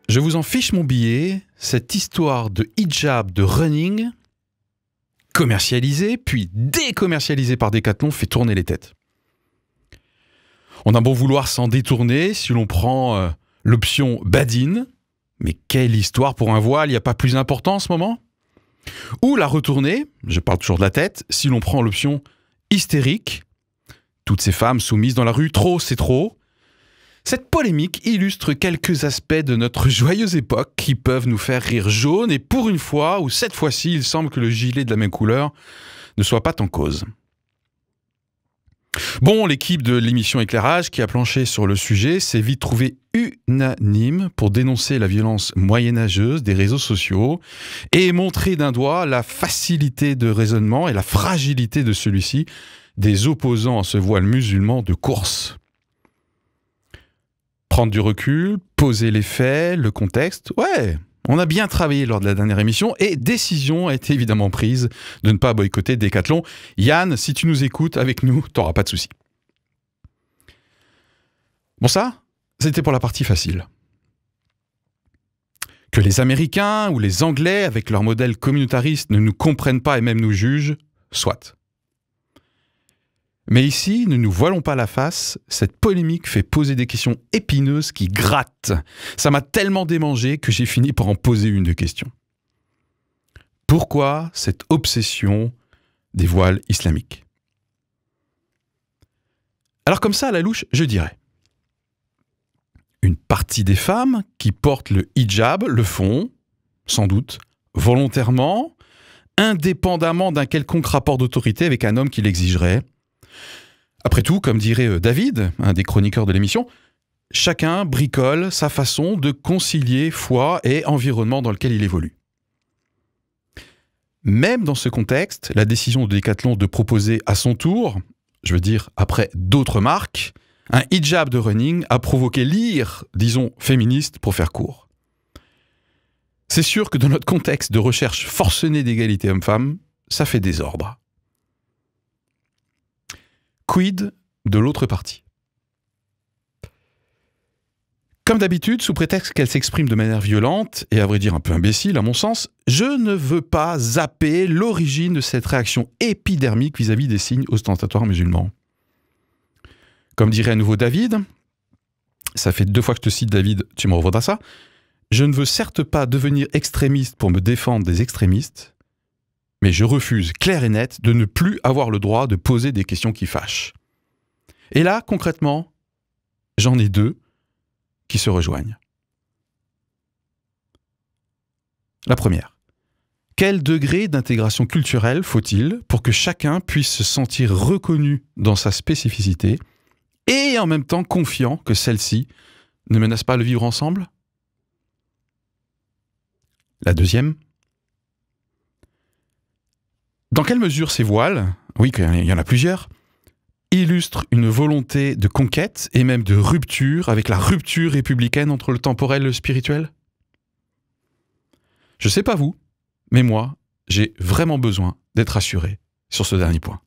Je vous en fiche mon billet, cette histoire de hijab de running, commercialisée puis décommercialisée par Decathlon, fait tourner les têtes. On a beau vouloir s'en détourner si l'on prend l'option badine, mais quelle histoire pour un voile, il n'y a pas plus important en ce moment? Ou la retourner, je parle toujours de la tête, si l'on prend l'option hystérique, toutes ces femmes soumises dans la rue, trop c'est trop. Cette polémique illustre quelques aspects de notre joyeuse époque qui peuvent nous faire rire jaune et pour une fois, ou cette fois-ci, il semble que le gilet de la même couleur ne soit pas en cause. Bon, l'équipe de l'émission Éclairage qui a planché sur le sujet s'est vite trouvée unanime pour dénoncer la violence moyenâgeuse des réseaux sociaux et montrer d'un doigt la facilité de raisonnement et la fragilité de celui-ci des opposants à ce voile musulman de course. Prendre du recul, poser les faits, le contexte, ouais, on a bien travaillé lors de la dernière émission et décision a été évidemment prise de ne pas boycotter Decathlon. Yann, si tu nous écoutes avec nous, t'auras pas de soucis. Bon ça, c'était pour la partie facile. Que les Américains ou les Anglais, avec leur modèle communautariste, ne nous comprennent pas et même nous jugent, soit. Mais ici, ne nous voilons pas la face, cette polémique fait poser des questions épineuses qui grattent. Ça m'a tellement démangé que j'ai fini par en poser une de questions. Pourquoi cette obsession des voiles islamiques? Alors comme ça, à la louche, je dirais. Une partie des femmes qui portent le hijab le font, sans doute, volontairement, indépendamment d'un quelconque rapport d'autorité avec un homme qui l'exigerait. Après tout, comme dirait David, un des chroniqueurs de l'émission, chacun bricole sa façon de concilier foi et environnement dans lequel il évolue. Même dans ce contexte, la décision de Decathlon de proposer à son tour, je veux dire après d'autres marques, un hijab de running a provoqué l'ire, disons, féministe pour faire court. C'est sûr que dans notre contexte de recherche forcenée d'égalité homme-femme, ça fait désordre. Quid de l'autre partie? Comme d'habitude, sous prétexte qu'elle s'exprime de manière violente, et à vrai dire un peu imbécile à mon sens, je ne veux pas zapper l'origine de cette réaction épidermique vis-à-vis des signes ostentatoires musulmans. Comme dirait à nouveau David, ça fait 2 fois que je te cite David, tu me revaudras ça, je ne veux certes pas devenir extrémiste pour me défendre des extrémistes, mais je refuse clair et net de ne plus avoir le droit de poser des questions qui fâchent. Et là, concrètement, j'en ai 2 qui se rejoignent. La première. Quel degré d'intégration culturelle faut-il pour que chacun puisse se sentir reconnu dans sa spécificité et en même temps confiant que celle-ci ne menace pas le vivre ensemble? La deuxième. Dans quelle mesure ces voiles, oui, il y en a plusieurs, illustrent une volonté de conquête et même de rupture avec la rupture républicaine entre le temporel et le spirituel? Je sais pas vous, mais moi, j'ai vraiment besoin d'être rassuré sur ce dernier point.